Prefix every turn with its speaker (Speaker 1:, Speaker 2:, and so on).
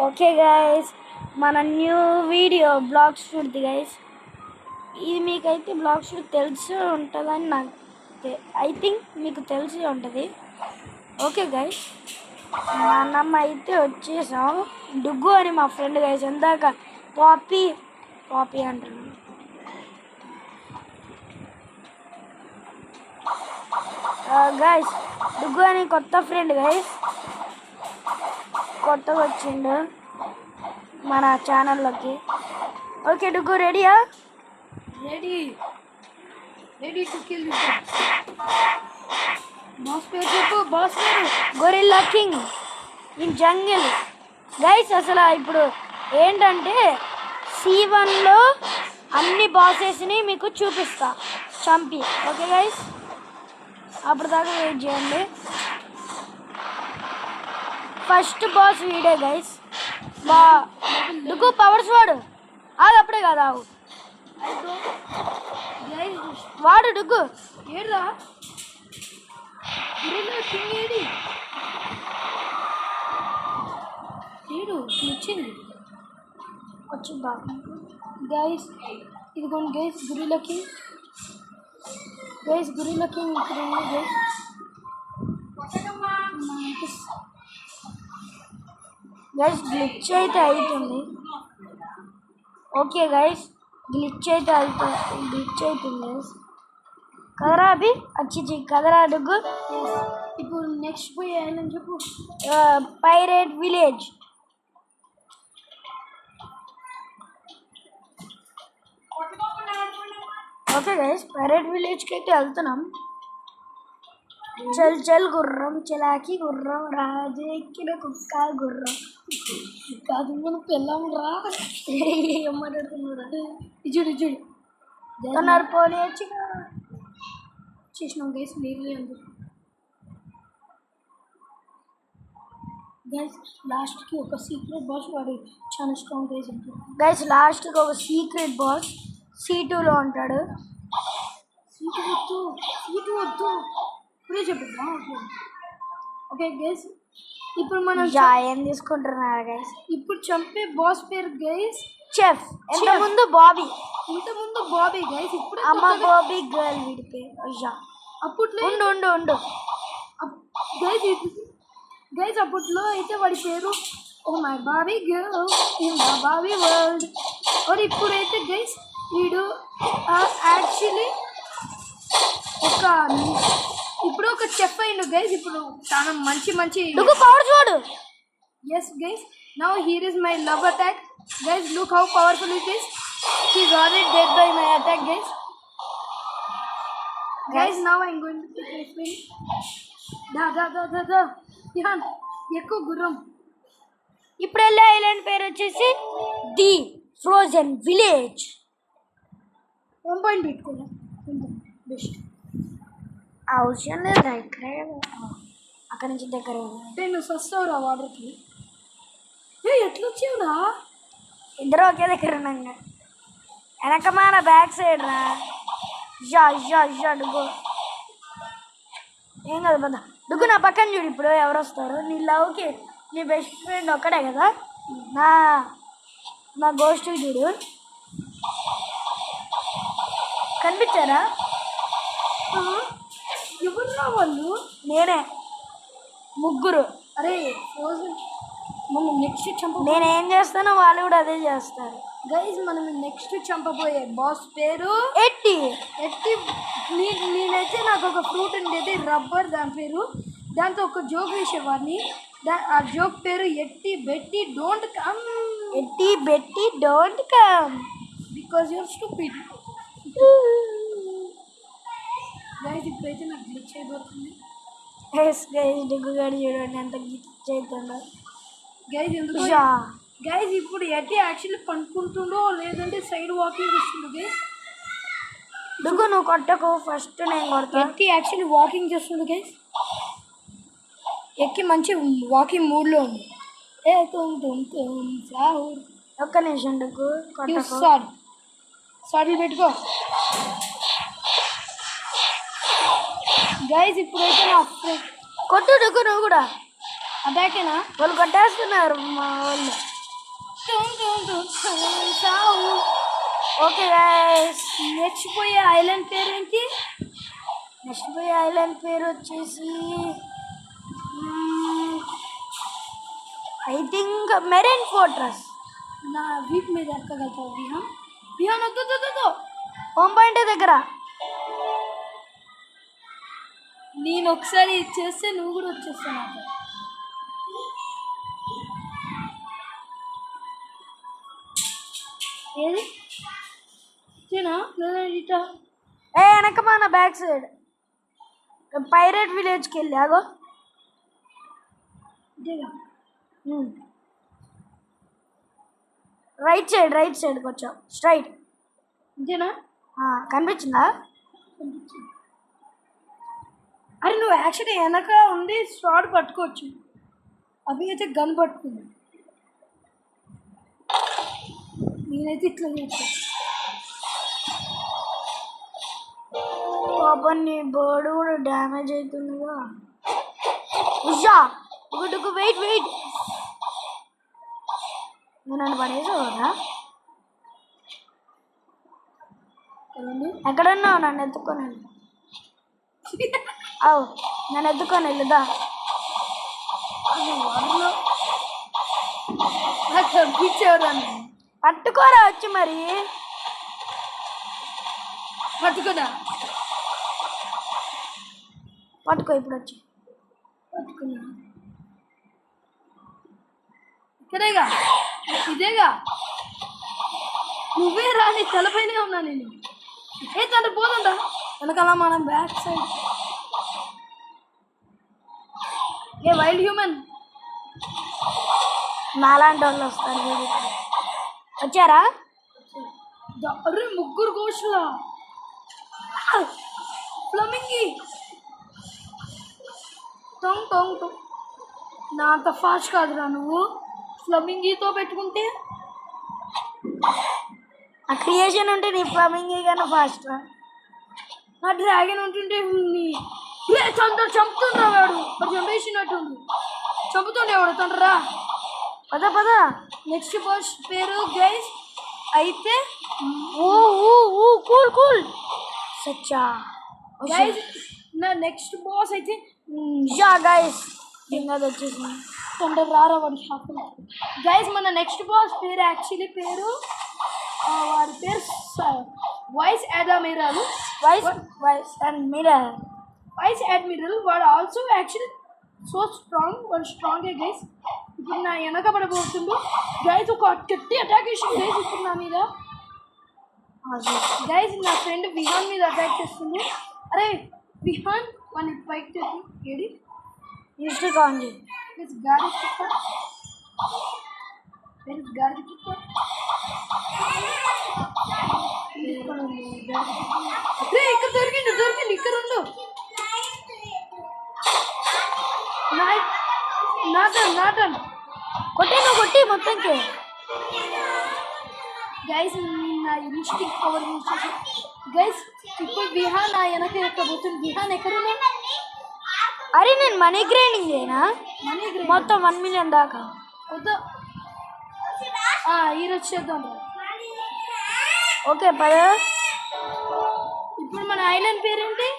Speaker 1: Okay guys, మన new video blog shoot guys. ఇది మీకైతే బ్లాగ్ షూట్ తెలిసి ఉంటుందని నాకు ఐ థింక్ మీకు తెలిసి ఉంటుంది. ఓకే గైస్, నాన్నమ్మ అయితే వచ్చేసాం. డుగ్గు అని మా ఫ్రెండ్ గైస్, ఎందాక పాపీ పాపీ అంటున్నాను. గైస్, డుగ్గు అని కొత్త ఫ్రెండ్ గైస్, కొత్తగా వచ్చిండు మన ఛానల్లోకి. ఓకే డుగ్గు, రెడీయా?
Speaker 2: Ready to kill this boss పేరు చెప్పు. బాస్ పేరు
Speaker 1: gorilla king in jungle guys. అసలు ఇప్పుడు ఏంటంటే C1లో అన్ని బాసెస్ని మీకు చూపిస్తా చంపి. ఓకే గైస్, అప్పుడు దాకా వెయిట్ చేయండి. ఫస్ట్ బాస్ వీడే గైస్. డుగ్గు పవర్స్ వాడు. అది అప్పుడే కదా వాడు డుగ్గు.
Speaker 2: ఏడ్రా కింగ్ ఏడి ఏడు వచ్చింది
Speaker 1: వచ్చిందా
Speaker 2: గైస్? ఇదిగోండి guys, gorilla king. Guys gorilla king ఇక్కడ ఉంది గైస్.
Speaker 1: గైస్ గ్లిచ్ అయితే అవుతుంది. ఓకే గైస్, గ్లిచ్ అయితే అవుతుంది గైస్. కదరా అభి, వచ్చి కదరా డుగ్గు.
Speaker 2: ఇప్పుడు నెక్స్ట్ పోయి అని చెప్పు.
Speaker 1: Pirate village. Okay guys, pirate విలేజ్కి అయితే వెళ్తున్నాం. చల్ చల్ గుర్రం, చలాకి గుర్రం, రాజు ఎక్కిన కుక్క గుర్రం.
Speaker 2: కాదు మన పిల్లం రా.
Speaker 1: ఏం మాట్లాడుతున్నారా?
Speaker 2: ఇజుడు
Speaker 1: కొన్నారు పోనీ
Speaker 2: చేసినాం గైస్. నీళ్ళు ఎందుకు గైస్? లాస్ట్కి ఒక సీక్రెట్ బాస్ వాడు చాలా స్ట్రాంగ్ గైస్ ఉంటుంది
Speaker 1: గైస్. లాస్ట్కి ఒక సీక్రెట్ బాస్ C2లో ఉంటాడు.
Speaker 2: సీటు వద్దు ఇప్పుడే చెప్తా. ఓకే గైస్, ఇప్పుడు మనం
Speaker 1: ఏం తీసుకుంటున్నారు గైస్?
Speaker 2: ఇప్పుడు చంపే బాస్ పేరు గైస్
Speaker 1: చెఫ్. ఇంతకుముందు బాబీ
Speaker 2: గైస్. ఇప్పుడు
Speaker 1: అమ్మ బాబీ గర్ల్ వీడి పేరు.
Speaker 2: అప్పట్లో
Speaker 1: ఉండు
Speaker 2: గైస్ అప్పట్లో అయితే వాడి పేరు oh my Bobby girl in the Bobby world. और ఇప్పుడైతే గైస్ వీడు యాక్చువల్లీ ఇప్పుడు ఒక చెఫ్ అయిండు గైస్. ఇప్పుడు చాలా మంచి
Speaker 1: పవర్స్ వాడు.
Speaker 2: Yes guys, now here is my love attack guys. Look how powerful it is. He is already dead by my attack guys. Guys now I am going to take my spin. దా ఇహాన్ ఎక్కువ గుర్రం.
Speaker 1: ఇప్పుడు వెళ్ళే island పేరు వచ్చేసి the frozen village.
Speaker 2: 1 point పెట్టుకున్నా best.
Speaker 1: ఆ విషయం లేదా ఇక్కడే, అక్కడి నుంచి దగ్గర
Speaker 2: నేను సస్తావురా వాటర్కి. ఎట్లా వచ్చావురా?
Speaker 1: ఇద్దరు ఒకే దగ్గర ఉన్నాం. వెనక మన బ్యాక్ సైడ్ రా. డుగ్గు ఏం కదా బద్ద. డుగ్గు నా పక్కన చూడు. ఇప్పుడు ఎవరు వస్తారు? నీ లవ్కి నీ బెస్ట్ ఫ్రెండ్ ఒక్కడే కదా. నా గోస్ట్ చూడు. కనిపించారా?
Speaker 2: ఎవరురా వాళ్ళు?
Speaker 1: నేనే. ముగ్గురు.
Speaker 2: అరే మనం నెక్స్ట్
Speaker 1: నేనేం చేస్తానో వాళ్ళు కూడా అదే చేస్తారు
Speaker 2: గైస్. మనం నెక్స్ట్ చంపబోయే బాస్ పేరు
Speaker 1: ఎట్టి.
Speaker 2: నేనైతే నాకు ఒక ఫ్రూట్ ఉండేది రబ్బర్, దాని పేరు. దాంతో ఒక జోక్ వేసేవాడిని. ఆ జోక్ పేరు ఎట్టి బెట్టి డోంట్ కమ్.
Speaker 1: ఎట్టి Betty don't come
Speaker 2: because you're stupid. Guys ఇప్పుడైతే నాకు గ్లిచ్ అయిపోతుంది.
Speaker 1: డుగ్గు గారు చూడండి ఎంత గ్లిచ్ అవుతుందో
Speaker 2: గైస్. ఎందుకు గైస్ ఇప్పుడు ఎట్టి యాక్చువల్లీ పనుకుంటుండో లేదంటే సైడ్ వాకింగ్ చేస్తుండో గైస్.
Speaker 1: డుగ్గు నువ్వు కొట్టకు, ఫస్ట్ నేను కొడతా.
Speaker 2: ఎట్టి యాక్చువల్లీ వాకింగ్ చేస్తుండు గైస్. ఎక్కి మంచి వాకింగ్ మూడ్లో ఉంది.
Speaker 1: ఒక్క నిమిషం డుగ్గు.
Speaker 2: సాడీలు పెట్టుకో గైస్. ఇప్పుడైతే నా
Speaker 1: కొట్టు డుగ్గు నువ్వు కూడా.
Speaker 2: అటాకేనా?
Speaker 1: వాళ్ళు కొట్టేస్తున్నారు మా వాళ్ళు.
Speaker 2: సావు.
Speaker 1: ఓకే గైస్,
Speaker 2: నెక్స్ట్ పోయే ఐలాండ్ పేరేంటి?
Speaker 1: నెక్స్ట్ పోయే ఐలాండ్ పేరు వచ్చేసి ఐ థింక్ మెరైన్ ఫోర్ట్రస్.
Speaker 2: నా వీప్ మీద ఎక్కగలుగుతావు విహాన్? విహాన్ వద్దు.
Speaker 1: హోమ్ పాయింట్ దగ్గర.
Speaker 2: నేను ఒకసారి చేస్తే నువ్వు కూడా వచ్చేస్తావు నాకు. ఏది ఇచ్చేనా లేదా ఇటా?
Speaker 1: వెనక మన బ్యాక్ సైడ్ పైరేట్ విలేజ్కి వెళ్ళి ఆగో.
Speaker 2: ఇదేగా.
Speaker 1: రైట్ సైడ్కి వచ్చావు, స్ట్రైట్.
Speaker 2: ఇదేనా?
Speaker 1: కనిపించిందా?
Speaker 2: అరే నువ్వు యాక్చువల్లీ వెనక ఉంది స్వాడ్ పట్టుకోవచ్చు. అవి అయితే గన్ పట్టుకుంది. నేనైతే ఇట్లా చేస్తా.
Speaker 1: పాపం నీ బోర్డు కూడా డ్యామేజ్ అవుతుందిగా. ఉషా గుడ్డుకు వెయిట్. నువ్వు నన్ను పడేసావు కదా. ఎక్కడున్నావు? నన్ను ఎత్తుకొని వెళ్ళు. అవు నన్ను ఎత్తుకొని వెళ్ళుదా. పట్టుకోరా వచ్చి మరి.
Speaker 2: పట్టుకున్నా.
Speaker 1: పట్టుకో ఇప్పుడు వచ్చి.
Speaker 2: పట్టుకున్నా. ఇక్కడేగా, ఇదేగా. నువ్వే రాని తలపైనే ఉన్నా నేను. ఏ తండ్రి పోదంట వెనకాల మనం బ్యాక్ సైడ్. ఏ వైల్డ్ హ్యూమన్
Speaker 1: నాలాంటి వాళ్ళు వస్తారు వీడికి. వచ్చారా?
Speaker 2: అరే ముగ్గురు కోసులా. ఫ్లమింగి టొంగ్. నా అంత ఫాస్ట్ కాదురా నువ్వు. ఫ్లమింగీతో పెట్టుకుంటే
Speaker 1: ఆ క్రియేషన్ ఉంటే నీ ఫ్లమింగ్ కన్నా ఫాస్ట్.
Speaker 2: నా డ్రాగన్ ఉంటుంటే తొందర చంపుతుండ్రా వాడు. వాడు చంపేసినట్టుండు. చంపుతుండే వాడు తొందరరా.
Speaker 1: పద.
Speaker 2: నెక్స్ట్ బాస్ పేరు గైస్ అయితే
Speaker 1: కూల్ సచ్చా
Speaker 2: గైస్. నా నెక్స్ట్ బాస్ అయితే
Speaker 1: గైస్ అది వచ్చేసింది.
Speaker 2: తొందర రారా వాడు షాప్. గైస్ మన నెక్స్ట్ బాస్ పేరు యాక్చువల్లీ వాడి పేరు వైస్ అడ్మిరల్. Vice admiral. వాడు ఆల్సో యాక్చువల్లీ సో స్ట్రాంగ్. వాడు స్ట్రాంగే గైస్. ఇప్పుడు నా వెనక పడబోతుండు గైస్. ఒక గట్టి అటాక్ చేసింది గైస్ ఇప్పుడు నా మీద. గైస్ నా ఫ్రెండ్ విహాన్ మీద అటాక్ చేస్తుంది. అరే విహాన్ వాడిని పైకి తెచ్చి ఏడి
Speaker 1: హిస్టరీ ఆన్ చేయి.
Speaker 2: గాడి చుట్టూ ఇక్కడ దొరికింది ఇక్కడ ఉండు. నాటన్
Speaker 1: కొట్టి మొత్తంకి.
Speaker 2: గైస్ నా ఇన్స్టింగ్ పవర్ గైస్. ఇప్పుడు విహాన్ నా వెనక ఎక్కబోతుంది. విహాన్ ఎక్కడున్నా?
Speaker 1: అరే నేను మనీ గ్రైండింగ్ చేయనా మొత్తం 1 million దాకా.
Speaker 2: వద్దు ఈరోజు చేద్దాం.
Speaker 1: ఓకే పద.
Speaker 2: ఇప్పుడు మన ఐలాండ్ పేరేంటి?